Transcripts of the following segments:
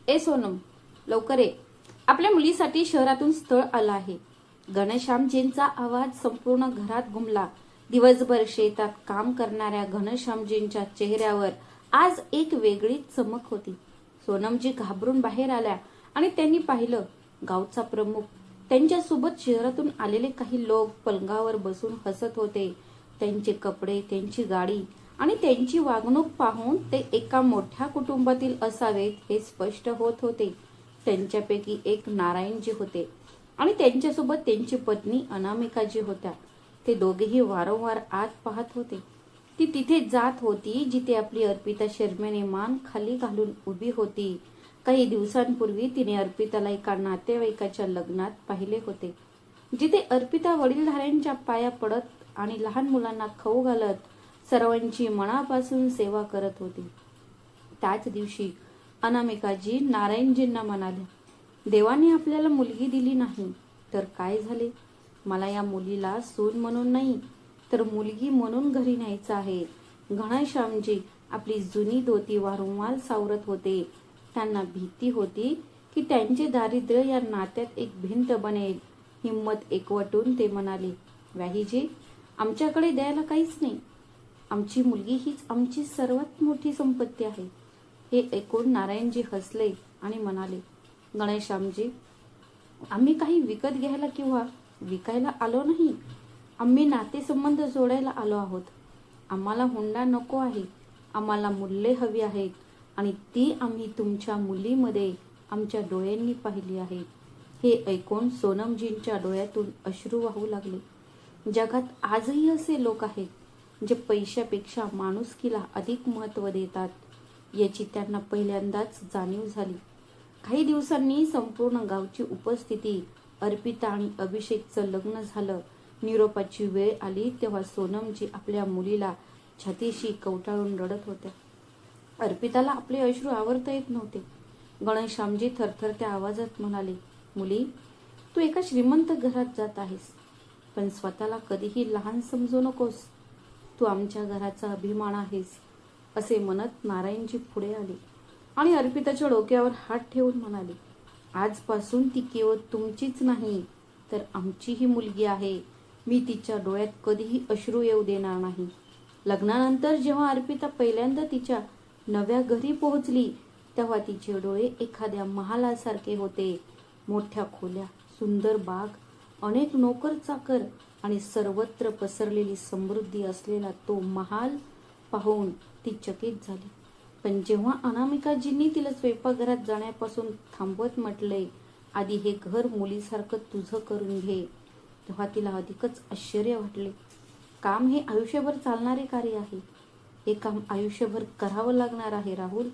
ए सोनम, लवकर ये. आपल्या मुलीसाठी शहरातून स्थळ आलं आहे. घनश्यामजींचा आवाज संपूर्ण घरात घुमला. दिवसभर शेतात काम करणाऱ्या घनश्यामजींच्या चेहऱ्यावर आज एक वेगळीच चमक होती. सोनमजी घाबरून बाहेर आल्या आणि त्यांनी पाहिलं गावचा प्रमुख, त्यांच्यासोबत शहरातून आलेले काही लोक पलंगावर बसून हसत होते. त्यांचे कपडे, त्यांची गाडी आणि त्यांची वागणूक पाहून ते एका मोठ्या कुटुंबातील असावेत हे स्पष्ट होत होते. त्यांच्यापैकी एक नारायणजी होते आणि त्यांच्यासोबत त्यांची पत्नी अनामिकाजी होत्या. ते दोघेही वारंवार आत पाहत होते. ती तिथे जात होती जिथे आपली अर्पिता शर्मेने मान खाली घालून उभी होती. काही दिवसांपूर्वी तिने अर्पिताला एका नातेवाईकाच्या लग्नात पाहिले होते, जिथे अर्पिता वडीलधाऱ्यांच्या पाया पडत आणि लहान मुलांना खाऊ घालत सर्वांची मनापासून सेवा करत होती. त्याच दिवशी अनामिकाजी नारायणजींना म्हणाल्या, देवाने आपल्याला मुलगी दिली नाही तर काय झाले? मला या मुलीला सून म्हणून नाही तर मुलगी म्हणून घरी न्यायचं आहे. घनश्यामजी आपली जुनी धोती वारंवार सावरत होते. त्यांना भीती होती की त्यांचे दारिद्र्य या नात्यात एक भिंत बनेल. हिम्मत एकवटून ते म्हणाले, व्याहीजी, आमच्याकडे द्यायला काहीच नाही. आमची मुलगी हीच आमची सर्वात मोठी संपत्ती आहे. हे ऐकून नारायणजी हसले आणि म्हणाले, घनश्यामजी, आम्ही काही विकत घ्यायला किंवा विकायला आलो नाही. आम्ही नातेसंबंध जोडायला आलो आहोत. आम्हाला हुंडा नको आहे. आम्हाला मूल्ये हवी आहेत आणि ती आम्ही तुमच्या मुलीमध्ये आमच्या डोळ्यांनी पाहिली आहेत. हे ऐकून सोनमजींच्या डोळ्यातून अश्रू वाहू लागले. जगात आजही असे लोक आहेत जे पैशापेक्षा माणुसकीला अधिक महत्त्व देतात, याची त्यांना पहिल्यांदाच जाणीव झाली. काही दिवसांनी संपूर्ण गावची उपस्थिती. अर्पिता आणि अभिषेकचं लग्न झालं. निरोपाची वेळ आली तेव्हा सोनमजी आपल्या मुलीला छातीशी कवटाळून रडत होत्या. अर्पिताला आपले अश्रू आवरता येत नव्हते. घनश्यामजी थरथरत्या आवाजात म्हणाले, मुली, तू एका श्रीमंत घरात जात आहेस, पण स्वतःला कधीही लहान समजू नकोस. तू आमच्या घराचा अभिमान आहेस. असे म्हणत नारायणजी पुढे आले आणि अर्पिताच्या डोक्यावर हात ठेवून म्हणाले, आजपासून ती केवळ तुमचीच नाही तर आमचीही मुलगी आहे. मी तिच्या डोळ्यात कधीही अश्रू येऊ देणार नाही. लग्नानंतर जेव्हा अर्पिता पहिल्यांदा तिच्या नव्या घरी पोहोचली तेव्हा तिचे डोळे एखाद्या महालासारखे होते. मोठ्या खोल्या, सुंदर बाग, अनेक नोकर चाकर आणि सर्वत्र पसरलेली समृद्धी असलेला तो महाल पाहून ती चकित झाली. पण जेव्हा अनामिकाजींनी तिला स्वयंपाकघरात जाण्यापासून थांबवत म्हटले, आधी हे घर मुलीसारखं तुझं करून घे, तेव्हा तिला अधिकच आश्चर्य वाटले. काम हे आयुष्यभर चालणारे कार्य आहे. हे काम आयुष्यभर करावं लागणार आहे. राहुल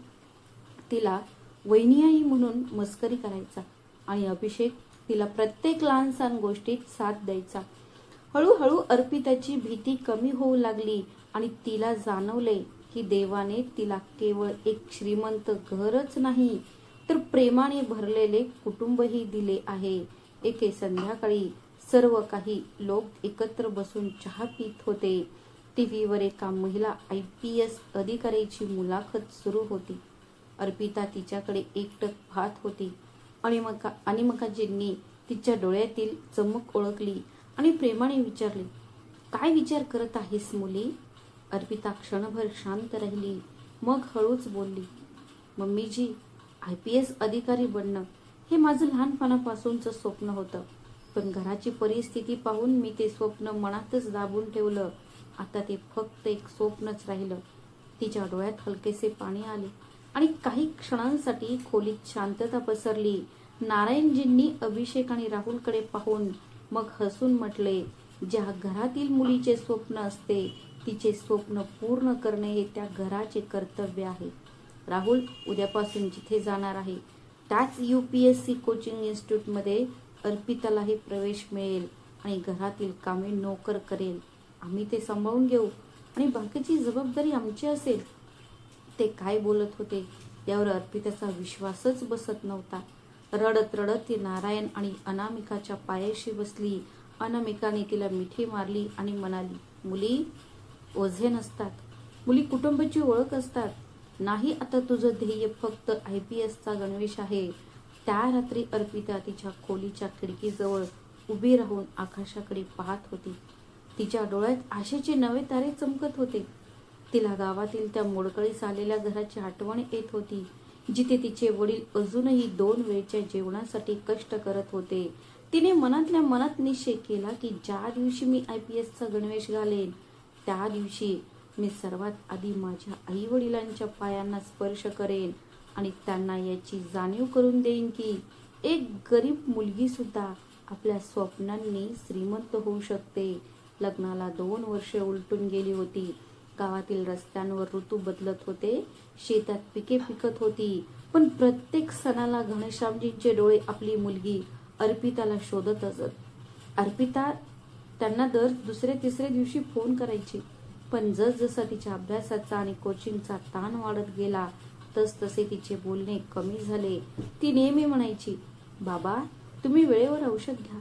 तिला वहिनी म्हणून मस्करी करायचा आणि अभिषेक तिला प्रत्येक लहानसहान गोष्टीत साथ द्यायचा. हळूहळू अर्पिताची भीती कमी होऊ लागली आणि तिला जाणवले की देवाने तिला केवळ एक श्रीमंत घरच नाही तर प्रेमाने भरलेले कुटुंबही दिले आहे. एके संध्याकाळी सर्व काही लोक एकत्र बसून चहा पित होते. टीव्हीवर एका महिला IPS अधिकाऱ्याची मुलाखत सुरू होती. अर्पिता तिच्याकडे एकटक पाहत होती. अनामिकाजींनी तिच्या डोळ्यातील चमक ओळखली आणि प्रेमाने विचारले, काय विचार करत आहेस मुली? अर्पिता क्षणभर शांत राहिली. मग हळूच बोलली, मम्मीजी, IPS अधिकारी बनणं हे माझं लहानपणापासूनचं स्वप्न होतं. पण घराची परिस्थिती पाहून मी ते स्वप्न मनातच दाबून ठेवलं. आता ते फक्त एक स्वप्नच राहिलं. तिच्या डोळ्यात हलकेसे पाणी आले आणि काही क्षणांसाठी खोलीत शांतता पसरली. नारायणजींनी अभिषेक आणि राहुलकडे पाहून मग हसून म्हटले, ज्या घरातील मुलीचे स्वप्न असते तिचे स्वप्न पूर्ण करणे हे त्या घराचे कर्तव्य आहे. राहुल उद्यापासून जिथे जाणार आहे त्याच UPSC कोचिंग इन्स्टिट्यूटमध्ये अर्पितालाही प्रवेश मिळेल आणि घरातील कामे नोकर करेल. आम्ही ते सांभाळून घेऊ आणि बाकीची जबाबदारी आमची असेल. ते काय बोलत होते यावर अर्पिताचा विश्वासच बसत नव्हता. रडत रडत ती नारायण आणि अनामिकाच्या पायाशी बसली. अनामिकाने तिला मिठी मारली आणि म्हणाली, मुली ओझे नसतात. मुली कुटुंबाची ओळख असतात. नाही, आता तुझं ध्येय फक्त IPSचा गणवेश आहे. त्या रात्री अर्पिता तिच्या खोलीच्या खिडकीजवळ उभी राहून आकाशाकडे पाहत होती. तिच्या डोळ्यात आशेचे नवे तारे चमकत होते. तिला गावातील त्या मोडकळीस आलेल्या घराची आठवण येत होती, जिथे तिचे वडील अजूनही 2 वेळच्या जेवणासाठी कष्ट करत होते. तिने मनातल्या मनात निश्चय केला की ज्या दिवशी मी IPSचा गणवेश घालेन, त्या दिवशी मी सर्वात आधी माझ्या आई वडिलांच्या पायांना स्पर्श करेन आणि त्यांना याची जाणीव करून देईन की एक गरीब मुलगी सुद्धा आपल्या स्वप्नांनी श्रीमंत होऊ शकते. लग्नाला 2 वर्षे उलटून गेली होती. गावातील रस्त्यांवर ऋतू बदलत होते, शेतात पिके पिकत होती, पण प्रत्येक सणाला घनश्यामजींचे डोळे आपली मुलगी अर्पिताला शोधत असत. अर्पिता त्यांना दर दुसरे तिसरे दिवशी फोन करायची, पण जसजसा तिच्या अभ्यासाचा आणि कोचिंगचा ताण वाढत गेला तसतसे तिचे बोलणे कमी झाले. ती नेहमी म्हणायची, बाबा तुम्ही वेळेवर औषध घ्या,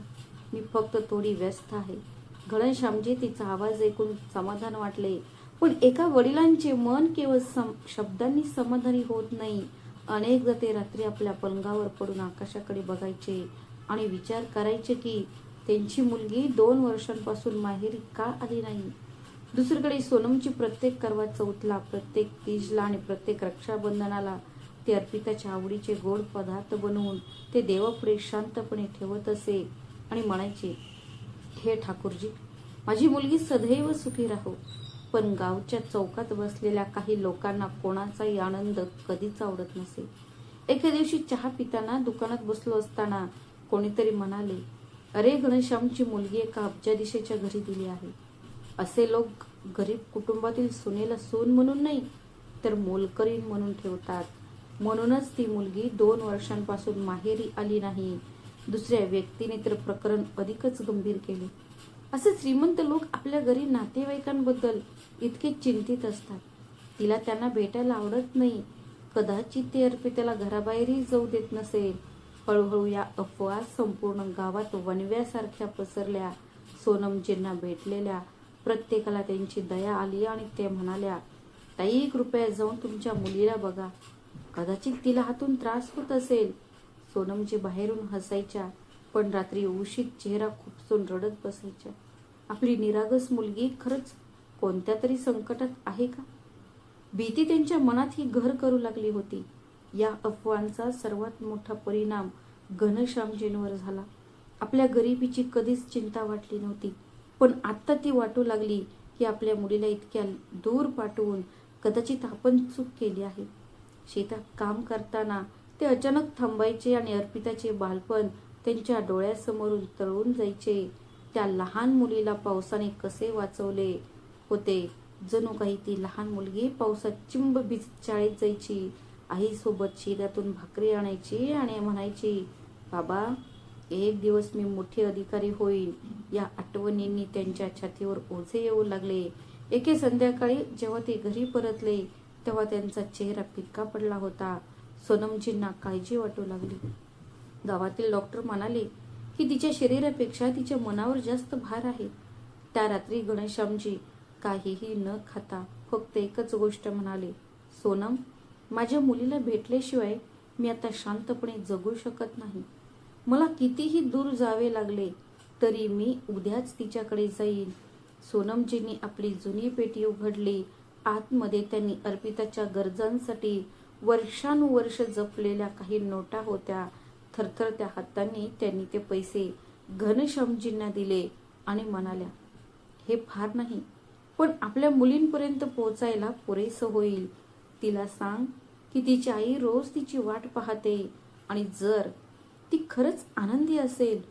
मी फक्त थोडी व्यस्त आहे. घनश्यामजी तिचा आवाज ऐकून समाधान वाटले, पण एका वडिलांचे मन केवळ शब्दांनी समाधानी होत नाही. अनेकदा ते रात्री आपल्या पलंगावर पडून आकाशाकडे बघायचे आणि विचार करायचे की त्यांची मुलगी 2 वर्षांपासून माहेरी का आली नाही. दुसरीकडे सोनमची प्रत्येक करवा चौथला, प्रत्येक तीजला आणि प्रत्येक रक्षाबंधनाला ते अर्पिताच्या आवडीचे गोड पदार्थ बनवून ते देवापुढे शांतपणे ठेवत असे आणि म्हणायचे, हे ठाकूरजी, माझी मुलगी सदैव सुखी राहो. पण गावच्या चौकात बसलेल्या काही लोकांना कोणाचाही आनंद कधीच आवडत नसे. एके दिवशी चहा पिताना दुकानात बसलो असताना कोणीतरी म्हणाले, अरे घनश्यामची मुलगी एका अब्जाधीशाच्या घरी दिली आहे. असे लोक गरीब कुटुंबातील सुनेला सून म्हणून नाही तर मोलकरीण म्हणून ठेवतात. म्हणूनच ती मुलगी 2 वर्षांपासून माहेरी आली नाही. दुसऱ्या व्यक्तीने तर प्रकरण अधिकच गंभीर केले. असे श्रीमंत लोक आपल्या घरी नातेवाईकांबद्दल इतके चिंतित असतात. तिला त्यांना भेटायला आवडत नाही. कदाचित ते अर्पिताला घराबाहेरही जाऊ देत नसेल. हळूहळू या अफवा संपूर्ण गावात वणव्यासारख्या पसरल्या. सोनमजींना भेटलेल्या प्रत्येकाला त्यांची दया आली आणि ते म्हणाल्या, ताई कृपया जाऊन तुमच्या मुलीला बघा, कदाचित तिला हातून त्रास होत असेल. सोनमजी बाहेरून हसायच्या, पण रात्री उशीत चेहरा खुपसून रडत बसायच्या. आपली निरागस मुलगी खरंच कोणत्या तरी संकटात आहे का? भीती त्यांच्या मनात ही घर करू लागली होती. या अफवांचा सर्वात मोठा परिणाम घनश्यामजींवर झाला. आपल्या गरिबीची कधीच चिंता वाटली नव्हती, पण आता ती वाटू लागली की आपल्या मुलीला इतक्या दूर पाठवून कदाचित आपण चूक केली आहे. शेतात काम करताना ते अचानक थांबायचे आणि अर्पिताचे बालपण त्यांच्या डोळ्यासमोरून तळून जायचे. त्या लहान मुलीला पावसाने कसे वाचवले होते, जणू काही ती लहान मुलगी पावसात चिंब भिजत शाळेत जायची. आईसोबत शेतातून भाकरी आणायची आणि म्हणायची, बाबा एक दिवस मी मोठे अधिकारी होईल. या आठवणींनी त्यांच्या छातीवर ओझे येऊ लागले. एके संध्याकाळी जेव्हा ते घरी परतले तेव्हा त्यांचा चेहरा फिक्का पडला होता. सोनमजींना काळजी वाटू लागली. गावातील डॉक्टर म्हणाले की तिच्या शरीरापेक्षा तिच्या मनावर जास्त भार आहे. त्या रात्री घनश्यामजी काहीही न खाता फक्त एकच गोष्ट म्हणाले, सोनम, माझ्या मुलीला भेटल्याशिवाय मी आता शांतपणे जगू शकत नाही. मला कितीही दूर जावे लागले तरी मी उद्याच तिच्याकडे जाईन. सोनमजींनी आपली जुनी पेटी उघडली. आतमध्ये त्यांनी अर्पिताच्या गरजांसाठी वर्षानुवर्ष जपलेल्या काही नोटा होत्या. थरथरत्या हातांनी त्यांनी ते पैसे घनश्यामजींना दिले आणि म्हणाल्या, हे फार नाही, पण आपल्या मुलींपर्यंत पोहोचायला पुरेसं होईल. तिला सांग की तिची आई रोज तिची वाट पाहते आणि जर ती खरंच आनंदी असेल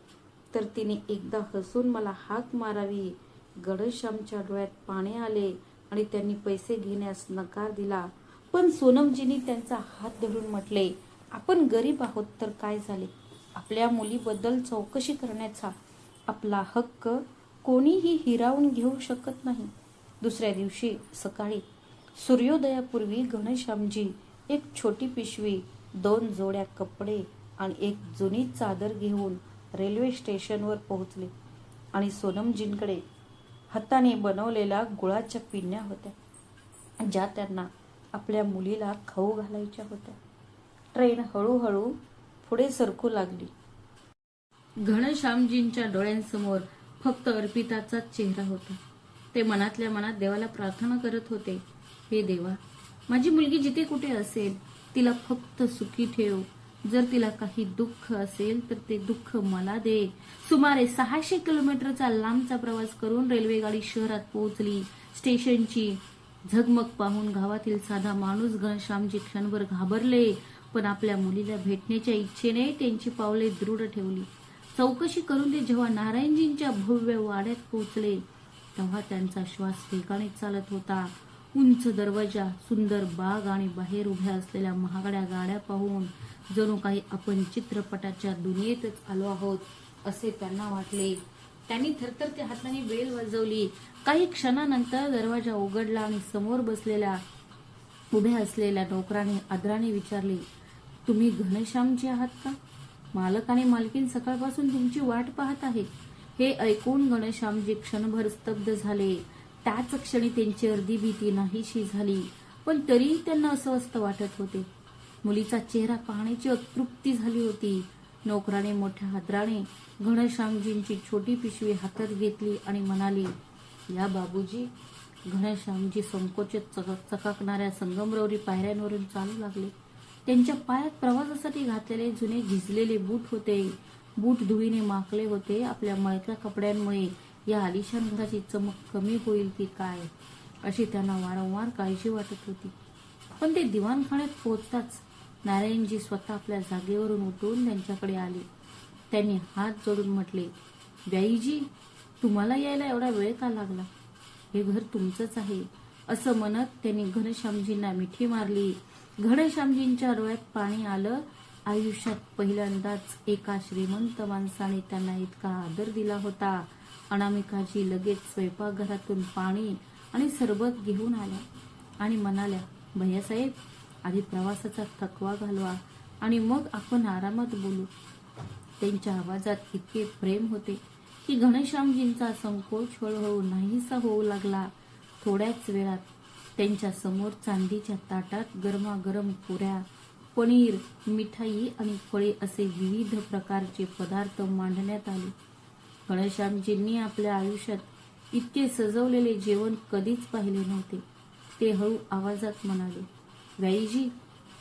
तर तिने एकदा हसून मला हाक मारावी. घनश्यामच्या डोळ्यात पाणी आले आणि त्यांनी पैसे घेण्यास नकार दिला. पण सोनमजींनी त्यांचा हात धरून म्हटले, आपण गरीब आहोत तर काय झाले, आपल्या मुलीबद्दल चौकशी करण्याचा आपला हक्क कोणीही हिरावून घेऊ शकत नाही. दुसऱ्या दिवशी सकाळी सूर्योदयापूर्वी घनश्यामजी एक छोटी पिशवी, 2 जोड्या कपडे आणि एक जुनी चादर घेऊन रेल्वे स्टेशनवर पोहोचले आणि सोनमजींकडे हाताने बनवलेल्या गुळाच्या पिन्या होत्या, ज्या त्यांना आपल्या मुलीला खाऊ घालायच्या होत्या. ट्रेन हळूहळू पुढे सरकू लागली. घनश्यामजींच्या डोळ्यांसमोर फक्त अर्पिताचा चेहरा होता. ते मनातल्या मनात देवाला प्रार्थना करत होते, हे देवा, माझी मुलगी जिथे कुठे असेल तिला फक्त सुखी ठेव. जर तिला काही दुःख असेल तर ते दुःख मला दे. सुमारे 600 किलोमीटरचा लांबचा प्रवास करून रेल्वेगाडी शहरात पोहोचली. स्टेशनची झगमग पाहून गावातील साधा माणूस घनश्यामजी क्षणभर घाबरले, पण आपल्या मुलीला भेटण्याच्या इच्छेने त्यांची पावले दृढ ठेवली. चौकशी करून ते जेव्हा नारायणजींच्या भव्य वाड्यात पोहोचले तेव्हा त्यांचा श्वास वेगाने चालत होता. उंच दरवाजा, सुंदर बाग आणि बाहेर उभ्या असलेल्या महागड्या गाड्या पाहून जणू काही आपण चित्रपटाच्या दुनियेतच आलो आहोत असे त्यांना वाटले. त्यांनी थरथरत्या हाताने बेल वाजवली. काही क्षणानंतर दरवाजा उघडला आणि समोर उभ्या असलेल्या नोकराने आदराने विचारले, तुम्ही घनश्यामजी आहात का? मालक आणि मालकीण सकाळपासून तुमची वाट पाहत आहेत. हे ऐकून घनश्यामजी क्षणभर स्तब्ध झाले. त्याच क्षणी त्यांची अर्धी भीती नाहीशी झाली, पण तरीही त्यांना अस्वस्थ वाटत होते. मुलीचा चेहरा पाहण्याची अतृप्ती झाली होती. नोकराने मोठ्या आदराने घनश्यामजींची छोटी पिशवी हातात घेतली आणि म्हणाले, या बाबूजी. घनश्यामजी संकोचित चकाकणाऱ्या संगमरवरी पायऱ्यांवरून चालू लागले. त्यांच्या पायात प्रवासासाठी घातलेले जुने झिजलेले बूट होते. बूट धुळीने माखले होते. आपल्या मळक्या कपड्यांमुळे या आलिशान घराची चमक कमी होईल की काय अशी त्यांना वारंवार काळजी वाटत होती. पण ते दिवाणखान्यात पोहोचताच नारायणजी स्वतः आपल्या जागेवरून उठून त्यांच्याकडे आले. त्यांनी हात जोडून म्हटले, व्याईजी, तुम्हाला यायला एवढा वेळ का लागला? हे घर तुमचंच आहे. असं म्हणत त्यांनी घनश्यामजींना मिठी मारली. घनश्यामजींच्या डोळ्यात पाणी आलं. आयुष्यात पहिल्यांदाच एका श्रीमंत माणसाने त्यांना इतका आदर दिला होता. अनामिकाजी लगेच स्वयंपाकघरातून पाणी आणि सरबत घेऊन आल्या आणि म्हणाल्या, भैयासाहेब, आधी प्रवासाचा थकवा घालवा आणि मग आपण आरामात बोलू. त्यांच्या आवाजात इतके प्रेम होते की घनश्यामजींचा संकोच हळूहळू नाहीसा होऊ लागला. थोड्याच वेळात त्यांच्या समोर चांदीच्या ताटात गरमागरम पुऱ्या, पनीर, मिठाई आणि फळे असे विविध प्रकारचे पदार्थ मांडण्यात आले. घनश्यामजींनी आपल्या आयुष्यात इतके सजवलेले जेवण कधीच पाहिले नव्हते. ते हळू आवाजात म्हणाले, व्याईजी,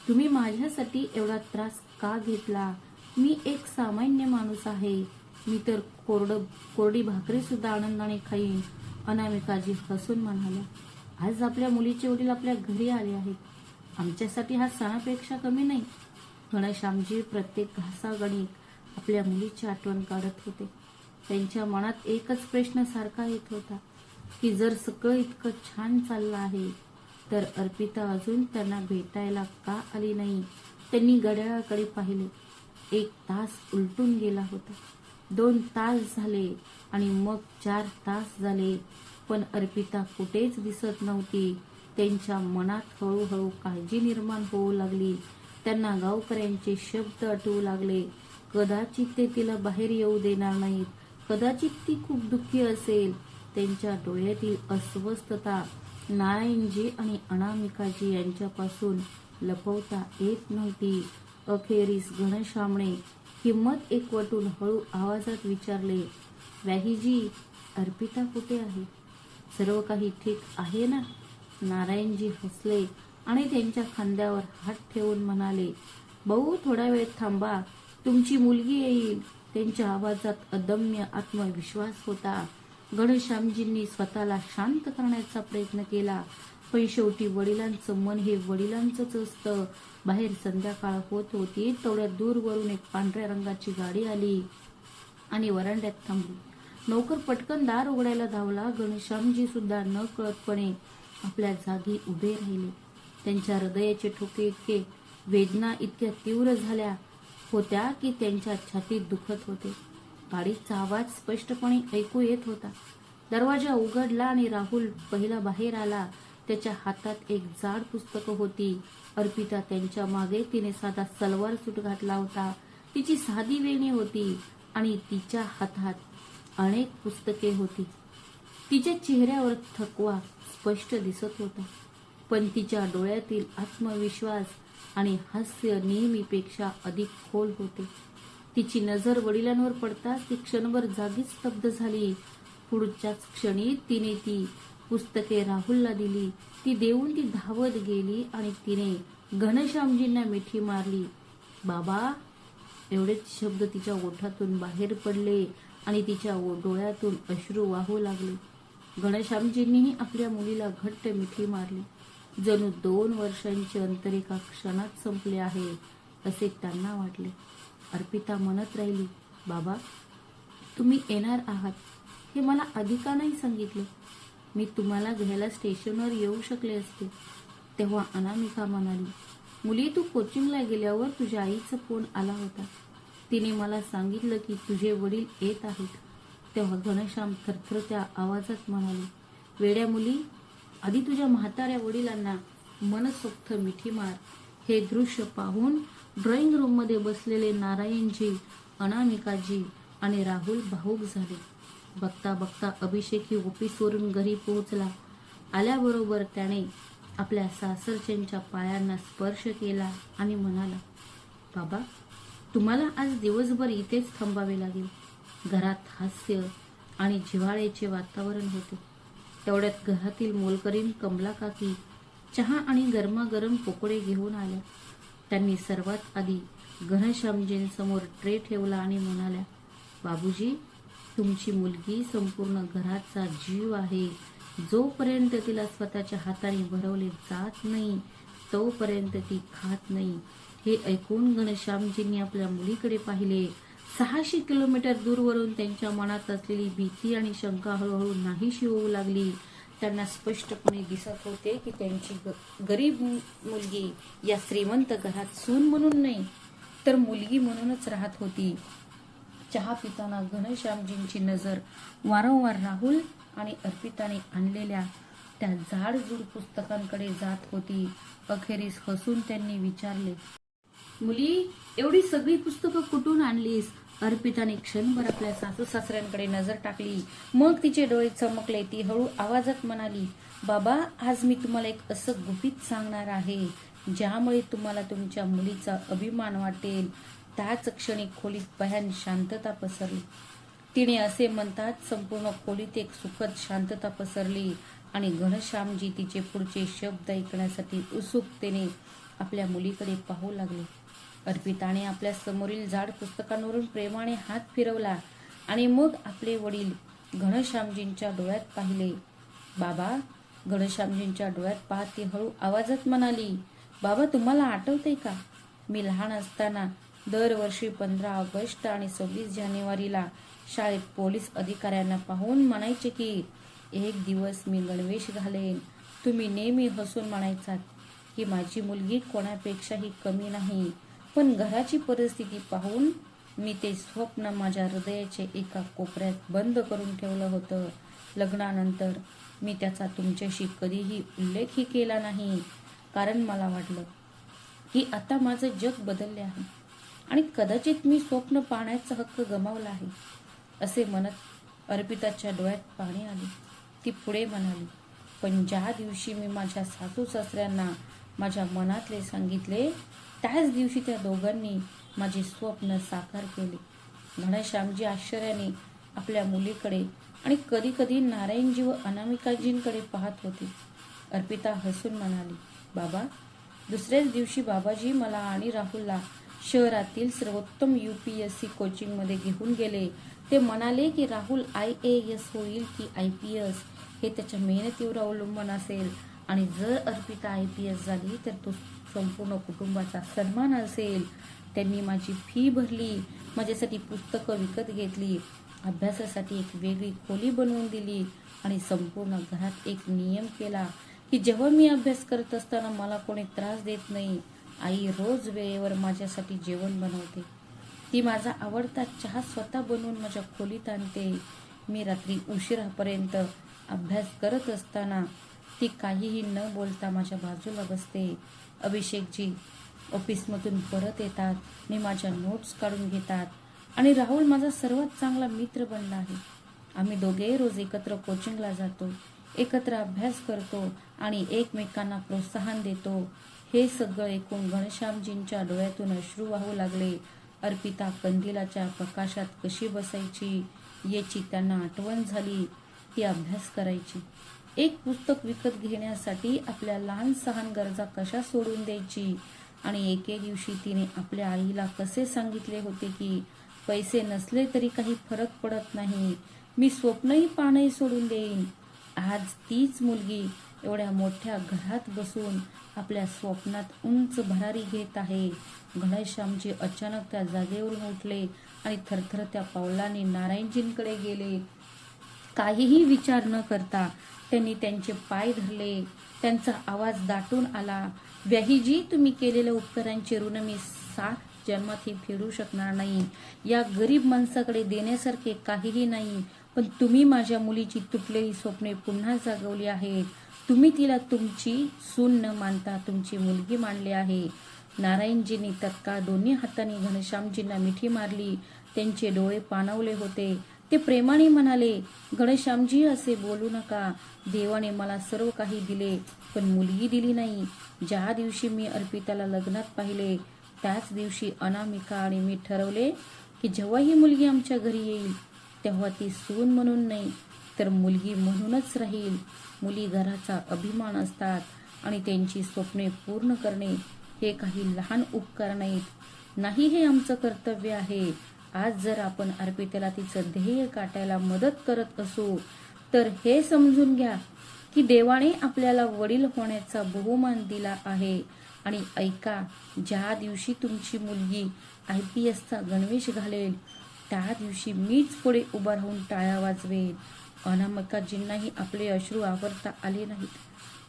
तुम्ही माझ्यासाठी एवढा त्रास का घेतला? मी एक सामान्य माणूस आहे. मी तर कोरडी भाकरी सुद्धा आनंदाने खाईन. अनामिकाजी हसून म्हणाल्या, आज आपल्या मुलीचे वडील आपल्या घरी आले आहेत. आमच्यासाठी हा सणापेक्षा कमी नाही. घनश्यामजी प्रत्येक घासागणिक आपल्या मुलीची आठवण काढत होते. त्यांच्या मनात एकच प्रश्न सारखा येत होता की जर सगळं इतकं छान चाललं आहे तर अर्पिता अजून त्यांना भेटायला का आली नाही? त्यांनी घड्याळाकडे पाहिले. 1 तास उलटून गेला होता. 2 तास झाले आणि मग 4 तास झाले, पण अर्पिता कुठेच दिसत नव्हती. त्यांच्या मनात हळूहळू काळजी निर्माण होऊ लागली. त्यांना गावकऱ्यांचे शब्द आठवू लागले. कदाचित ते तिला बाहेर येऊ देणार नाहीत. कदाचित ती खूप दुःखी असेल. त्यांच्या डोळ्यातील अस्वस्थता नारायणजी आणि अनामिकाजी यांच्यापासून लपवता येत नव्हती. अखेरीस घनश्यामने हिम्मत एकवटून हळू आवाजात विचारले, व्याहीजी, अर्पिता कुठे आहे? सर्व काही ठीक आहे ना? नारायणजी हसले आणि त्यांच्या खांद्यावर हात ठेवून म्हणाले, भाऊ, थोडा वेळ थांबा, तुमची मुलगी येईल. त्यांच्या आवाजात अदम्य आत्मविश्वास होता. घनश्यामजींनी स्वतःला शांत करण्याचा प्रयत्न केला, पण शेवटी वडिलांचं मन हे वडिलांचंच असतं. बाहेर संध्याकाळ होत होती. तेवढ्या दूरवरून एक पांढऱ्या रंगाची गाडी आली आणि वरांड्यात थांबली. नोकर पटकन दार उघडायला धावला. घनश्यामजी सुद्धा न कळतपणे आपल्या जागी उभे राहिले. त्यांच्या हृदयाचे ठोके वेदना इतक्या तीव्र झाल्या होत्या की त्यांच्या छातीत दुखत होते. गाडीचा आवाज स्पष्टपणे ऐकू येत होता. दरवाजा उघडला आणि राहुल पहिला बाहेर आला. त्याच्या हातात एक जाड पुस्तकं होती. अर्पिता त्यांच्या मागे. तिने साधा सलवार सूट घातला होता. तिची साधी वेणी होती आणि तिच्या हातात अनेक पुस्तके होती. तिच्या चेहऱ्यावर थकवा स्पष्ट दिसत होता, पण तिच्या डोळ्यातील आत्मविश्वास आणि हास्य नेहमीपेक्षा अधिक खोल होते. तिची नजर वडिलांवर पडताच ती क्षणभर जागीच स्तब्ध झाली. पुढच्याच क्षणी तिने ती पुस्तके राहुलला दिली. ती देऊन ती धावत गेली आणि तिने घनश्यामजींना मिठी मारली. बाबा, एवढेच शब्द तिच्या ओठातून बाहेर पडले आणि तिच्या डोळ्यातून अश्रू वाहू लागले. घनश्यामजींनीही आपल्या मुलीला घट्ट मिठी मारली. जणू 2 वर्षांचे अंतर एका क्षणात संपले आहे असे त्यांना वाटले. अर्पिता म्हणत राहिली, बाबा, तुम्ही येणार आहात हे मला आधी का नाही सांगितले? मी तुम्हाला घ्यायला स्टेशनवर येऊ शकले असते. तेव्हा अनामिका म्हणाली, मुली, तू कोचिंगला गेल्यावर तुझ्या आईचा फोन आला होता. तिने मला सांगितलं की तुझे वडील येत आहेत. तेव्हा घनश्याम थरथरत्या आवाजात म्हणाले, वेड्या मुली, आधी तुझ्या म्हाताऱ्या वडिलांना मनसोक्त मिठी मार. हे दृश्य पाहून ड्रॉइंग रूम मध्ये बसलेले नारायणजी, अनामिकाजी आणि राहुल भावुक झाले. बघता बघता अभिषेकही ऑफिसवरून घरी पोहोचला. आल्याबरोबर त्याने आपल्या सासरच्यांच्या पायांना स्पर्श केला आणि म्हणाला, बाबा, तुम्हाला आज दिवसभर इथेच थांबावे लागेल. घरात हास्य आणि जिव्हाळ्याचे वातावरण होते. तेवढ्यात घरातील मोलकरीण कमला काकी चहा आणि गरमागरम पकोडे घेऊन आल्या. त्यांनी सर्वात आधी घनश्यामजींसमोर ट्रे ठेवला आणि म्हणाल्या, बाबूजी, तुमची मुलगी संपूर्ण घराचा जीव आहे. जोपर्यंत तिला स्वतःच्या हाताने भरवले जात नाही तोपर्यंत ती खात नाही. हे ऐकून घनश्यामजींनी आपल्या मुलीकडे पाहिले. 600 किलोमीटर दूरवरून त्यांच्या मनात असलेली भीती आणि शंका हळूहळू नाहीशी होऊ लागली. त्यांना स्पष्टपणे दिसत होते की त्यांची गरीब मुलगी या श्रीमंत घरात सून म्हणून नाही तर मुलगी म्हणूनच राहत होती. चहा पिताना घनश्यामजींची नजर वारंवार राहुल आणि अर्पिताने आणलेल्या त्या जाडजूड पुस्तकांकडे जात होती. अखेरीस हसून त्यांनी विचारले, मुली, एवढी सगळी पुस्तकं कुठून आणलीस? अर्पिताने क्षणभर आपल्या सासू सासऱ्यांकडे नजर टाकली. मग तिचे डोळे चमकले. ती हळू आवाजात म्हणाली, बाबा, आज मी तुम्हाला एक असं गुपित सांगणार आहे ज्यामुळे तुम्हाला तुमच्या मुलीचा अभिमान वाटेल. त्याच क्षणी खोलीत भयान शांतता पसरली. तिने असे म्हणतात संपूर्ण खोलीत एक सुखद शांतता पसरली आणि घनश्यामजी तिचे पुढचे शब्द ऐकण्यासाठी उत्सुकतेने आपल्या मुलीकडे पाहू लागले. अर्पिताने आपल्या समोरील जाड पुस्तकांवरून प्रेमाने हात फिरवला आणि मग आपले वडील घनश्यामजींच्या डोळ्यात पाहिले. बाबा, घनश्यामजींच्या डोळ्यात पाहत ती हळू आवाजात म्हणाली, बाबा, तुम्हाला आठवतंय का? मी लहान असताना दरवर्षी 15 ऑगस्ट आणि 26 जानेवारीला शाळेत पोलीस अधिकाऱ्यांना पाहून म्हणायचे की एक दिवस मी गणवेश घालेन. तुम्ही नेहमी हसून म्हणायचात की माझी मुलगी कोणापेक्षाही कमी नाही. पण घराची परिस्थिती पाहून मी ते स्वप्न माझ्या हृदयाचे एका कोपऱ्यात बंद करून ठेवलं होतं. लग्नानंतर मी त्याचा तुमच्याशी कधीही उल्लेखही केला नाही, कारण मला वाटलं की आता माझं जग बदलले आहे आणि कदाचित मी स्वप्न पाहण्याचा हक्क गमावला आहे. असे म्हणत अर्पिताच्या डोळ्यात पाणी आले. ती पुढे म्हणाली, पण ज्या दिवशी मी माझ्या सासू सासऱ्यांना माझ्या मनातले सांगितले त्याच दिवशी त्या दोघांनी माझे स्वप्न साकार केले. घनश्यामजी आश्चर्याने आपल्या मुलीकडे आणि कधी कधी नारायणजी व अनामिकाजींकडे पाहत होते. अर्पिता हसून म्हणाली, बाबा, दुसऱ्याच दिवशी बाबाजी मला आणि राहुलला शहरातील सर्वोत्तम UPSC कोचिंग मध्ये घेऊन गेले. ते म्हणाले की राहुल IAS होईल की IPS हे त्याच्या मेहनतीवर अवलंबून असेल आणि जर अर्पिता IPS झाली तर तो संपूर्ण कुटुंबाचा सन्मान असेल. त्यांनी माझी फी भरली, माझ्यासाठी पुस्तकं विकत घेतली, अभ्यासासाठी एक वेगळी खोली बनवून दिली आणि संपूर्ण घरात एक नियम केला की जेव्हा मी अभ्यास करत असताना मला कोणी त्रास देत नाही. आई रोज वेळेवर माझ्यासाठी जेवण बनवते. ती माझा आवडता चहा स्वतः बनवून माझ्या खोलीत आणते. मी रात्री उशिरापर्यंत अभ्यास करत असताना ती काहीही न बोलता माझ्या बाजूला बसते. अभिषेकजी ऑफिसमधून परत येतात आणि माझ्या नोट्स काढून घेतात आणि राहुल माझा सर्वात चांगला मित्र बनला आहे. आम्ही दोघे रोज एकत्र कोचिंगला जातो. एकत्र अभ्यास करतो आणि एकमेकांना प्रोत्साहन देतो. हे सगळं ऐकून घनश्यामजींच्या डोळ्यातून अश्रू वाहू लागले. अर्पिता कंदिलाच्या प्रकाशात कशी बसायची याची त्यांना आठवण झाली. ती अभ्यास करायची. एक पुस्तक विकत घेण्यासाठी आपल्या लहान सहान गरजा कशा सोडून द्यायची. आणि एके दिवशी तिने आपल्या आईला कसे सांगितले होते की पैसे नसले तरी काही फरक पडत नाही, मी स्वप्नही पाहणंही सोडून देईन. आज तीच मुलगी एवढ्या मोठ्या घरात बसून आपल्या स्वप्नात उंच भरारी घेत आहे. घनश्यामजी अचानक त्या जागेवरून उठले आणि थरथरत्या पावलांनी नारायणजींकडे गेले. काहीही विचार न करता त्यांनी त्यांचे पाय धरले. त्यांचा आवाज दाटून आला, व्याहीजी, तुम्ही केलेल्या उपकारांचे ऋण मी 7 जन्मातही फेडू शकणार नाही. या गरीब माणसाकडे देण्यासारखे काहीही नाही, पण तुम्ही माझ्या मुलीची तुटलेली स्वप्ने पुन्हा जागवली आहेत. तुम्ही तिला तुमची सून न मानता तुमची मुलगी मानली आहे. नारायणजींनी तत्काळ दोन्ही हातांनी घनश्यामजींना मिठी मारली. त्यांचे डोळे पाणावले होते. ते प्रेमाने म्हणाले, घनश्यामजी, असे बोलू नका. देवाने मला सर्व काही दिले, पण मुलगी दिली नाही. ज्या दिवशी मी अर्पिताला लग्नात पाहिले त्याच दिवशी अनामिका आणि मी ठरवले की जेव्हा ही मुलगी आमच्या घरी येईल तेव्हा ती सून म्हणून नाही तर मुलगी म्हणूनच राहील. मुली घराचा अभिमान असतात आणि त्यांची स्वप्ने पूर्ण करणे हे काही लहान उपकार नाहीत. नाही, हे आमचं कर्तव्य आहे. आज जर आपण अर्पिताला तिचं ध्येय गाठायला मदत करत असू तर हे समजून घ्या की देवाने आपल्याला वडील होण्याचा बहुमान दिला आहे. आणि ऐका, ज्या दिवशी तुमची मुलगी IPSचा गणवेश घालेल त्या दिवशी मीच पुढे उभा राहून टाळ्या वाजवेन. अनामिकाजींनाही आपले अश्रू आवरता आले नाहीत.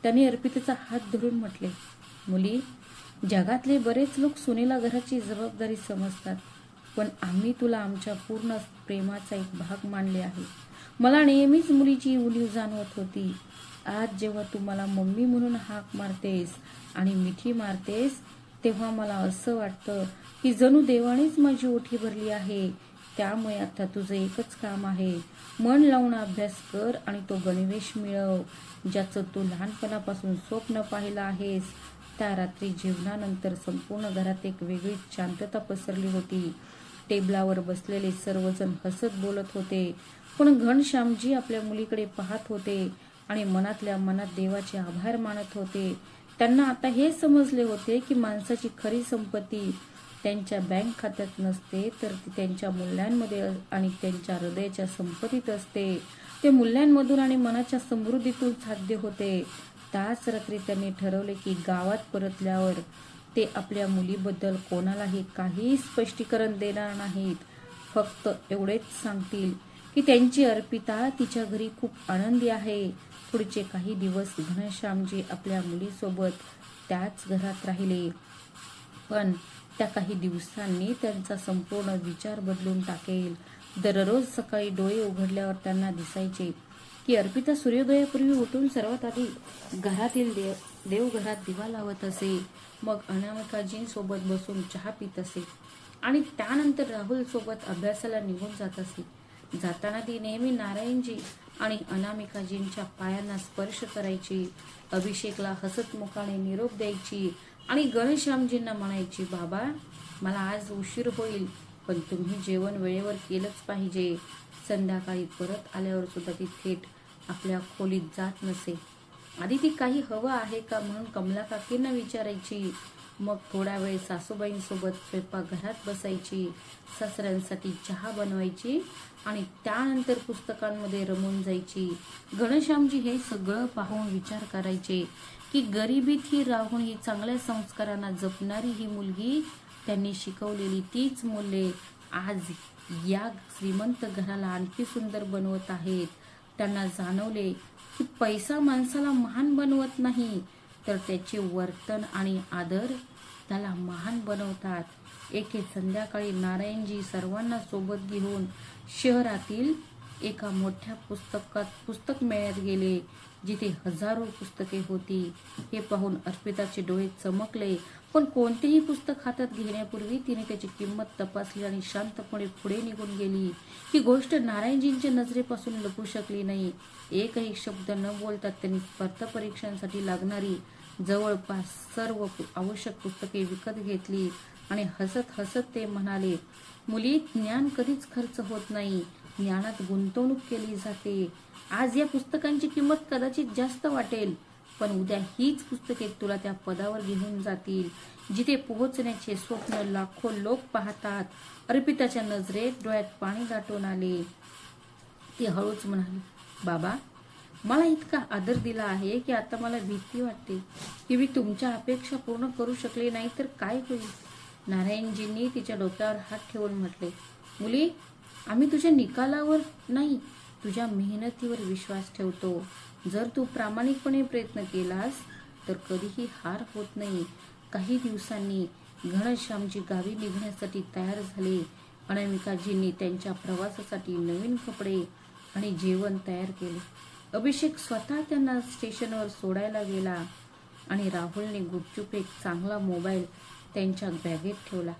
त्यांनी अर्पिताचा हात धरून म्हटले, मुली, जगातले बरेच लोक सुनेला घराची जबाबदारी समजतात, पण आम्ही तुला आमच्या पूर्ण प्रेमाचा एक भाग मानले आहे. मला नेहमीच मुलीची उणीव जाणवत होती. आज जेव्हा तू मला मम्मी म्हणून हाक मारतेस आणि मिठी मारतेस तेव्हा मला असं वाटतं की जणू देवानेच माझी ओठी भरली आहे. त्यामुळे आता तुझं एकच काम आहे, मन लावून अभ्यास कर आणि तो गणवेश मिळव ज्याचं तू लहानपणापासून स्वप्न पाहिलं आहेस. त्या रात्री जेवणानंतर संपूर्ण घरात एक वेगळीच शांतता पसरली होती. टेबलावर बसलेले सर्वजण हसत बोलत होते, पण घनश्यामजी आपल्या मुलीकडे पाहत होते आणि मनातल्या मनात देवाचे आभार मानत होते. त्यांना आता हे समजले होते की माणसाची खरी संपत्ती त्यांच्या बँक खात्यात नसते तर ती त्यांच्या मूल्यांमध्ये आणि त्यांच्या हृदयाच्या संपत्तीत असते. ते मूल्यांमधून आणि मनाच्या समृद्धीतून साध्य होते. त्याच रात्री त्यांनी ठरवले की गावात परतल्यावर ते आपल्या मुलीबद्दल कोणालाही काही स्पष्टीकरण देणार नाहीत. फक्त एवढेच सांगतील की त्यांची अर्पिता तिच्या घरी खूप आनंदी आहे. पुढचे काही दिवस घनश्यामजी आपल्या मुलीसोबत त्याच घरात राहिले. पण त्या काही दिवसांनी त्यांचा संपूर्ण विचार बदलून टाकेल. दररोज सकाळी डोळे उघडल्यावर त्यांना दिसायचे की अर्पिता सूर्योदयापूर्वी उठून सर्वात आधी घरातील देवघरात दिवा लावत असे. मग अनामिकाजींसोबत बसून चहा पित असे आणि त्यानंतर राहुल सोबत अभ्यासाला निघून जात असे. जाताना ती नेहमी नारायणजी आणि अनामिकाजींच्या पायांना स्पर्श करायची. अभिषेकला हसत मुखाने निरोप द्यायची आणि घनश्यामजींना म्हणायची, बाबा, मला आज उशीर होईल पण तुम्ही जेवण वेळेवर केलंच पाहिजे. संध्याकाळी परत आल्यावर सुद्धा ती थेट आपल्या खोलीत जात नसे. आधी ती काही हवं आहे का म्हणून कमला काकींना विचारायची. मग थोडा वेळ सासूबाईंसोबत स्वयंपाकघरात बसायची, सासऱ्यांसाठी चहा बनवायची आणि त्यानंतर पुस्तकांमध्ये रमून जायची. घनश्यामजी हे सगळं पाहून विचार करायचे की गरिबीत ही राहून ही चांगल्या संस्कारांना जपणारी ही मुलगी, त्यांनी शिकवलेली तीच मूल्ये आज या श्रीमंत घराला आणखी सुंदर बनवत आहेत. त्यांना जाणवले की पैसा माणसाला महान बनवत नाही तर त्याचे वर्तन आणि आदर त्याला महान बनवतात. एके संध्याकाळी नारायणजी सर्वांना सोबत घेऊन शहरातील एका मोठ्या पुस्तक मेळ्यात गेले जिथे हजारो पुस्तके होती. हे पाहून अर्पिताचे डोळे चमकले. पण कोणतेही पुस्तक हातात घेण्यापूर्वी तिने त्याची किंमत तपासली आणि शांतपणे पुढे निघून गेली. ही गोष्ट नारायणजींच्या नजरेपासून लपू शकली नाही. एकही शब्द न बोलता त्यांनी स्पर्धा परीक्षांसाठी लागणारी जवळपास सर्व आवश्यक पुस्तके विकत घेतली आणि हसत हसत ते म्हणाले, मुली, ज्ञान कधीच खर्च होत नाही, ज्ञानात गुंतवणूक केली जाते. आज या पुस्तकांची किंमत कदाचित जास्त वाटेल, पण उद्या हीच पुस्तके तुला त्या पदावर घेऊन जातील जिथे पोहोचण्याचे स्वप्न लाखो लोक पाहतात. अर्पिताच्या नजरेत डोळ्यात पाणी दाटून आले. ती हळूच म्हणाली, बाबा, मला इतका आदर दिला आहे की आता मला भीती वाटते की मी तुमच्या अपेक्षा पूर्ण करू शकले नाही तर काय होईल. नारायणजींनी तिच्या डोक्यावर हात ठेवून म्हटले, मुली, आम्ही तुझ्या निकालावर नाही, तुझ्या मेहनतीवर विश्वास ठेवतो. जर तू प्रामाणिकपणे प्रयत्न केलास तर कधीही हार होत नाही. काही दिवसांनी घनश्यामजी गावी निघण्यासाठी तयार झाले. अनामिकाजींनी त्यांच्या प्रवासासाठी नवीन कपडे आणि जेवण तयार केले. अभिषेक स्वतः त्यांना स्टेशनवर सोडायला गेला आणि राहुलने गुपचूप एक चांगला मोबाईल त्यांच्या बॅगेत ठेवला,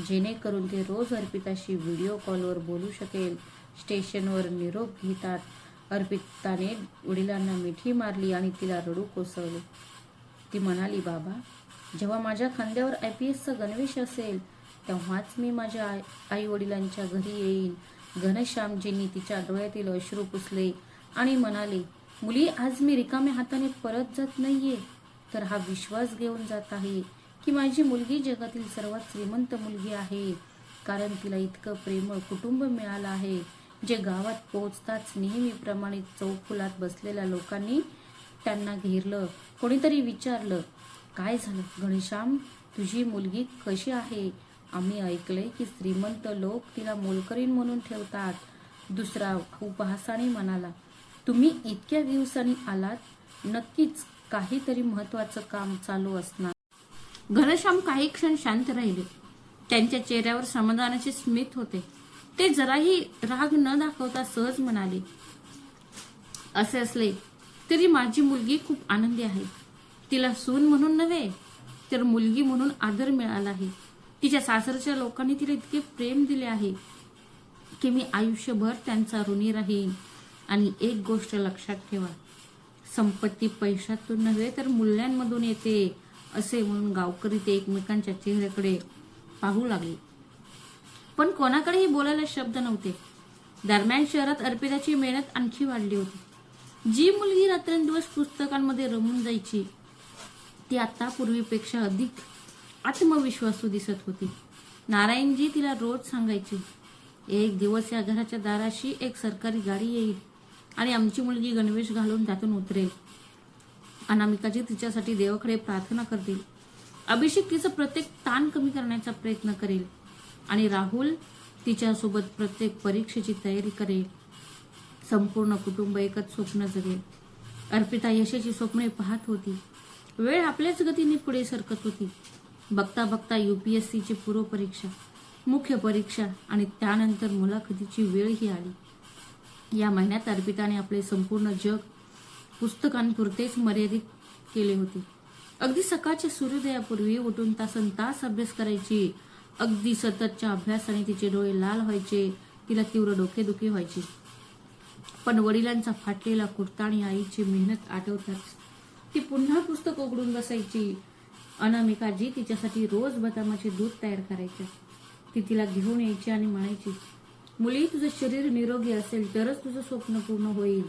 जेणेकरून ते रोज अर्पिताशी व्हिडिओ कॉलवर बोलू शकेल. स्टेशनवर निरोप घेतात अर्पिताने वडिलांना मिठी मारली आणि तिला रडू कोसळले. ती म्हणाली, बाबा, जेव्हा माझ्या खांद्यावर IPSचा गणवेश असेल तेव्हाच मी माझ्या आई वडिलांच्या घरी येईन. घनश्यामजींनी तिच्या डोळ्यातील अश्रू पुसले आणि म्हणाले, मुली, आज मी रिकाम्या हाताने परत जात नाहीये, तर हा विश्वास घेऊन जात आहे की माझी मुलगी जगातील सर्वात श्रीमंत मुलगी आहे, कारण तिला इतकं प्रेमळ कुटुंब मिळालं आहे, जे गावात पोहोचताच नेहमीप्रमाणे चौफुलात बसलेल्या लोकांनी त्यांना घेरलं. कोणीतरी विचारलं, काय झालं घनश्याम, तुझी मुलगी कशी आहे? आम्ही ऐकलंय की श्रीमंत लोक तिला मोलकरीण म्हणून ठेवतात. दुसरा उपहासाने म्हणाला, तुम्ही इतक्या दिवसांनी आलात, नक्कीच काहीतरी महत्वाचं काम चालू असणार. घनश्याम काही क्षण शांत राहिले. त्यांच्या चेहऱ्यावर समाधानाचे स्मित होते. ते जराही राग न दाखवता सहज म्हणाले, असे असले तरी माझी मुलगी खूप आनंदी आहे. तिला सून म्हणून नव्हे तर मुलगी म्हणून आदर मिळाला आहे. तिच्या सासरच्या लोकांनी तिला इतके प्रेम दिले आहे की मी आयुष्यभर त्यांचा ऋणी राहीन. आणि एक गोष्ट लक्षात ठेवा, संपत्ती पैशातून नव्हे तर मूल्यांमधून येते, असे म्हणून गावकरी ते एकमेकांच्या चेहऱ्याकडे पाहू लागले. पण कोणाकडेही बोलायला शब्द नव्हते. दरम्यान शहरात अर्पिताची मेहनत आणखी वाढली होती. जी मुलगी रात्रंदिवस पुस्तकांमध्ये रमून जायची ती आता पूर्वीपेक्षा अधिक आत्मविश्वासू दिसत होती. नारायणजी तिला रोज सांगायचे, एक दिवस या घराच्या दाराशी एक सरकारी गाडी येईल आणि आमची मुलगी गणवेश घालून त्यातून उतरेल. अनामिकाजी तिच्यासाठी देवाकडे प्रार्थना करतील. अभिषेक तिचं प्रत्येक ताण कमी करण्याचा प्रयत्न करेल आणि राहुल तिच्यासोबत प्रत्येक परीक्षेची तयारी करेल. संपूर्ण कुटुंब एकच स्वप्न जगेल. अर्पिता यशाची स्वप्ने पाहत होती. वेळ आपल्याच गतीने पुढे सरकत होती. बघता बघता UPSCची पूर्व परीक्षा, मुख्य परीक्षा आणि त्यानंतर मुलाखतीची वेळही आली. या महिन्यात अर्पिताने आपले संपूर्ण जग पुस्तकांपुरतेच मर्यादित केले होते. अगदी सकाळच्या सूर्योदयापूर्वी उठून तासनतास अभ्यास करायची. अगदी सततच्या अभ्यासाने तिचे डोळे लाल व्हायचे. तिला तीव्र डोकेदुखी व्हायची. पण वडिलांचा फाटलेला कुर्ता आणि आईची मेहनत आठवताच ती पुन्हा पुस्तक उघडून बसायची. अनामिकाजी तिच्यासाठी रोज बदामाचे दूध तयार करायचे. ती तिला घेऊन यायची आणि म्हणायची, मुली, तुझं शरीर निरोगी असेल तरच तुझं स्वप्न पूर्ण होईल.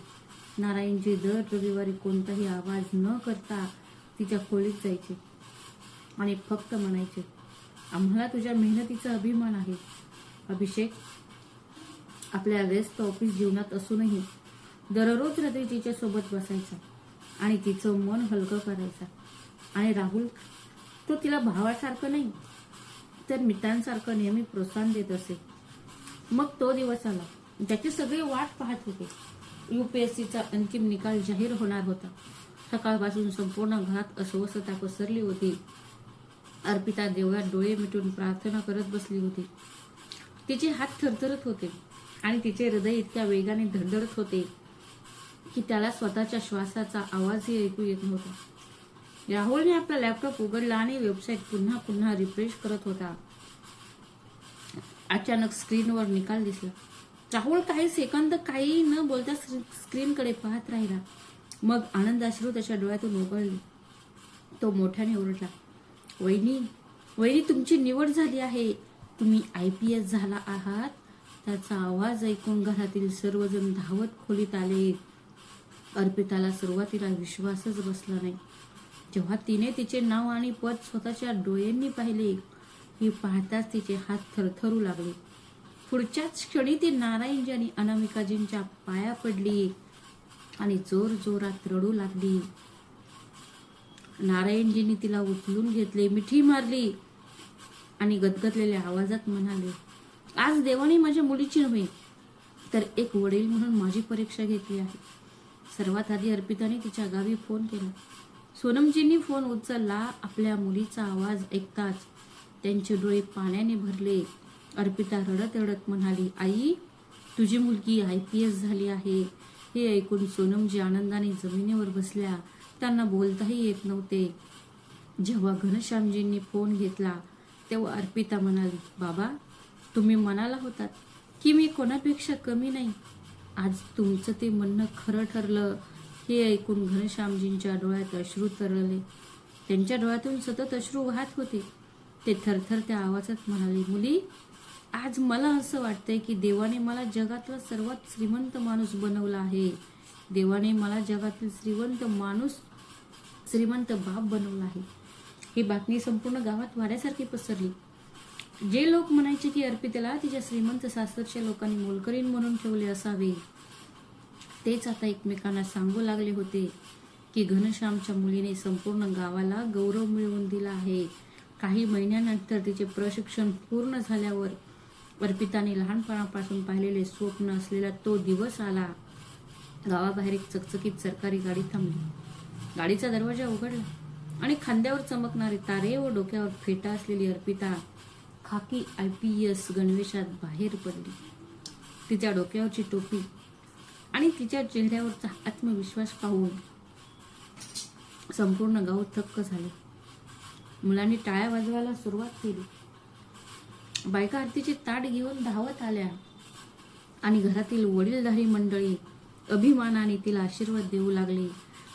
नारायणजी दर रविवारी कोणताही आवाज न करता तिच्या खोलीत जायचे आणि फक्त म्हणायचे, आम्हाला तुझ्या मेहनतीचा अभिमान आहे. अभिषेक आपल्या व्यस्त ऑफिस जीवनात असूनही दररोज रात्री तिच्या सोबत बसायचा आणि तिचं मन हलकं करायचा. आणि राहुल, तो तिला भावासारखं नाही तर मित्रांसारखं नेहमी प्रोत्साहन देत असे. मग तो दिवस आला. त्याचे सगळे वाट पाहत होते. UPSCचा अंतिम निकाल जाहीर होणार होता. सकाळपासून संपूर्ण घरात अस्वस्थता पसरली होती. अर्पिता देवळात डोळे मिटून प्रार्थना करत बसली होती. तिचे हात थरथरत होते आणि तिचे हृदय इतक्या वेगाने धडधडत होते की त्याला स्वतःच्या श्वासाचा आवाजही ऐकू येत नव्हता. राहुलने आपला लॅपटॉप उघडला आणि वेबसाईट पुन्हा पुन्हा रिफ्रेश करत होता. अचानक स्क्रीनवर निकाल दिसला. राहुल काही सेकंद काही न बोलता स्क्रीनकडे पाहत राहिला. मग आनंदाश्रू त्याच्या डोळ्यातून उघडले. तो मोठ्याने ओरडला, वहिनी वहिनी, तुमची निवड झाली आहे. तुम्ही IPS झाला आहात. त्याचा आवाज ऐकून घरातील सर्वजण धावत खोलीत आले. अर्पिताला सुरुवातीला विश्वासच बसला नाही. जेव्हा तिने तिचे नाव आणि पद स्वतःच्या डोळ्यांनी पाहिले, हे पाहताच तिचे हात थरथरू लागले. पुढच्याच क्षणी ती नारायणजी आणि अनामिकाजींच्या पाया पडली आणि जोर जोरात रडू लागली. नारायणजींनी तिला उचलून घेतले, मिठी मारली आणि गदगदलेल्या आवाजात म्हणाले, आज देवाने माझ्या मुलीची नव्हे तर एक वडील म्हणून माझी परीक्षा घेतली आहे. सर्वात आधी अर्पिताने तिच्या गावी फोन केला. सोनमजींनी फोन उचलला. आपल्या मुलीचा आवाज ऐकताच त्यांचे डोळे पाण्याने भरले. अर्पिता रडत रडत म्हणाली, आई, तुझी मुलगी IPS झाली आहे. हे ऐकून सोनमजी आनंदाने जमिनीवर बसल्या. त्यांना बोलताही येत नव्हते. जेव्हा घनश्यामजींनी फोन घेतला तेव्हा अर्पिता म्हणाली, बाबा, तुम्ही म्हणाला होतात की मी कोणापेक्षा कमी नाही. आज तुमचं ते म्हणणं खरं ठरलं. हे ऐकून घनश्यामजींच्या डोळ्यात अश्रू तरळले. त्यांच्या डोळ्यातून सतत अश्रू वाहत होते. ते थरथरत्या आवाजात म्हणाले, मुली, आज मला असं वाटतंय की देवाने मला जगातला सर्वात श्रीमंत माणूस बनवला आहे. देवाने मला जगातील श्रीमंत बाप बनवला आहे. ही बातमी संपूर्ण गावात वाड्यासारखी पसरली. जे लोक म्हणायचे की अर्पितेला तिच्या श्रीमंत सासरच्या लोकांनी मोलकरीण म्हणून ठेवले असावे, तेच आता एकमेकांना सांगू लागले होते की घनश्यामच्या मुलीने संपूर्ण गावाला गौरव मिळवून दिला आहे. काही महिन्यानंतर तिचे प्रशिक्षण पूर्ण झाल्यावर अर्पिताने लहानपणापासून पाहिलेले स्वप्न असलेला तो दिवस आला. गावाबाहेर एक चकचकीत सरकारी गाडी थांबली. गाडीचा दरवाजा उघडला आणि खांद्यावर चमकणारे तारे व डोक्यावर फेटा असलेली अर्पिता खाकी IPS गणवेशात बाहेर पडली. तिच्या डोक्यावरची टोपी आणि तिच्या चेहऱ्यावरचा आत्मविश्वास पाहून संपूर्ण गाव थक्क झाले. मुलांनी टाळ्या वाजवायला सुरुवात केली. बायका आरतीचे ताट घेऊन धावत आल्या आणि घरातील वडीलधारी मंडळी अभिमानाने तिला आशीर्वाद देऊ लागले.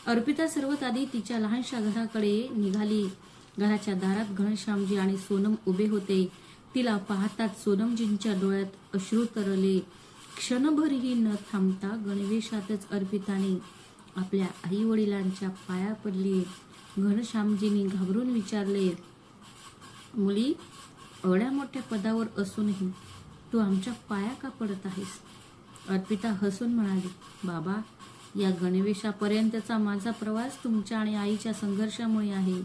अर्पिता सर्वात आधी तिच्या लहानशा घराकडे निघाली. घराच्या दारात घनश्यामजी आणि सोनम उभे होते. तिला पाहताच सोनमजींच्या डोळ्यात अश्रू तरळले. क्षणभरही न थांबता गणवेशातच अर्पिताने आपल्या आई वडिलांच्या पाया पडली. घनश्यामजींनी घाबरून विचारले, मुली, एवढ्या मोठ्या पदावर असूनही तू आमच्या पाया का पडत आहेस? अर्पिता हसून म्हणाली, बाबा, या गणवेशापर्यंतचा माझा प्रवास तुमच्या आणि आईच्या संघर्षामुळे आहे.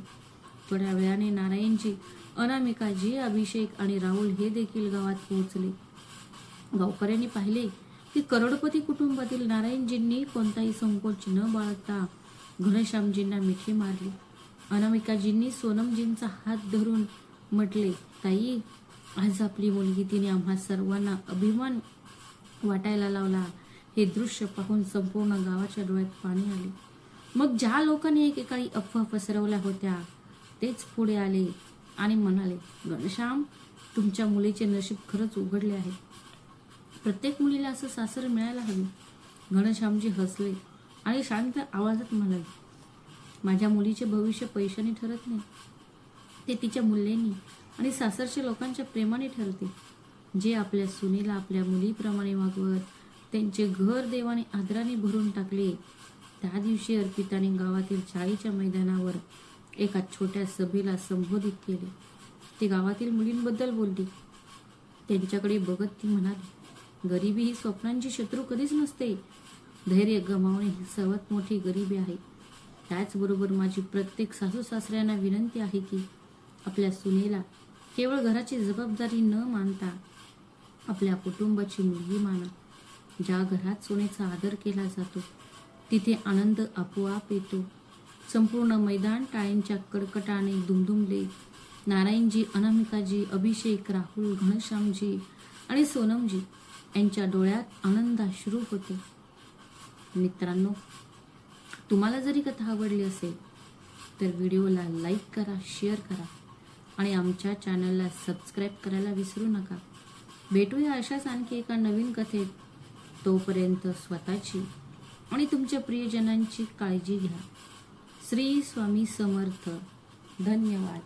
थोड्या वेळाने नारायणजी, अनामिकाजी, अभिषेक आणि राहुल हे देखील गावात पोहोचले. गावकऱ्यांनी पाहिले की करोडपती कुटुंबातील नारायणजींनी कोणताही संकोच न बाळगता घनश्यामजींना मिठी मारली. अनामिकाजींनी सोनमजींचा हात धरून म्हटले, ताई, आज आपली मुलगी, तिने आम्हा सर्वांना अभिमान वाटायला लावला. हे दृश्य पाहून संपूर्ण गावाच्या डोळ्यात पाणी आले. मग ज्या लोकांनी एकेकाळी अफवा पसरवल्या होत्या तेच पुढे आले आणि म्हणाले, घनश्याम, तुमच्या मुलीचे नशीब खरंच उघडले आहे. प्रत्येक मुलीला असं सासर मिळायला हवे. घनश्यामजी हसले आणि शांत आवाजात म्हणाले, माझ्या मुलीचे भविष्य पैशाने ठरत नाही, ते तिच्या मूल्यांनी आणि सासरच्या लोकांच्या प्रेमाने ठरते. जे आपल्या सुनेला आपल्या मुलीप्रमाणे वागवत त्यांचे घर देवाने आदराने भरून टाकले. त्या दिवशी अर्पिताने गावातील चाळीच्या मैदानावर एका छोट्या सभेला संबोधित केले. ती गावातील मुलींबद्दल बोलली. त्यांच्याकडे बघत ती म्हणाली, गरिबी ही स्वप्नांची शत्रू कधीच नसते. धैर्य गमावणे ही सर्वात मोठी गरिबी आहे. त्याचबरोबर माझी प्रत्येक सासू सासऱ्यांना विनंती आहे की आपल्या सुनेला केवळ घराची जबाबदारी न मानता आपल्या कुटुंबाची मुलगी माना. ज्या घरात सोन्याचा आदर केला जातो तिथे आनंद आपोआप येतो. संपूर्ण मैदान टाळ्यांच्या कडकटाने दुमदुमले. नारायणजी, अनामिकाजी, अभिषेक, राहुल, घनश्यामजी आणि सोनमजी यांच्या डोळ्यात आनंदाश्रू होते. मित्रांनो, तुम्हाला जरी कथा आवडली असेल तर व्हिडिओला लाईक करा, शेअर करा आणि आमच्या चॅनलला सबस्क्राईब करायला विसरू नका. भेटूया अशाच आणखी एका नवीन कथेत. तोपर्यंत स्वतःची आणि तुमच्या प्रियजनांची काळजी घ्या. श्री स्वामी समर्थ. धन्यवाद.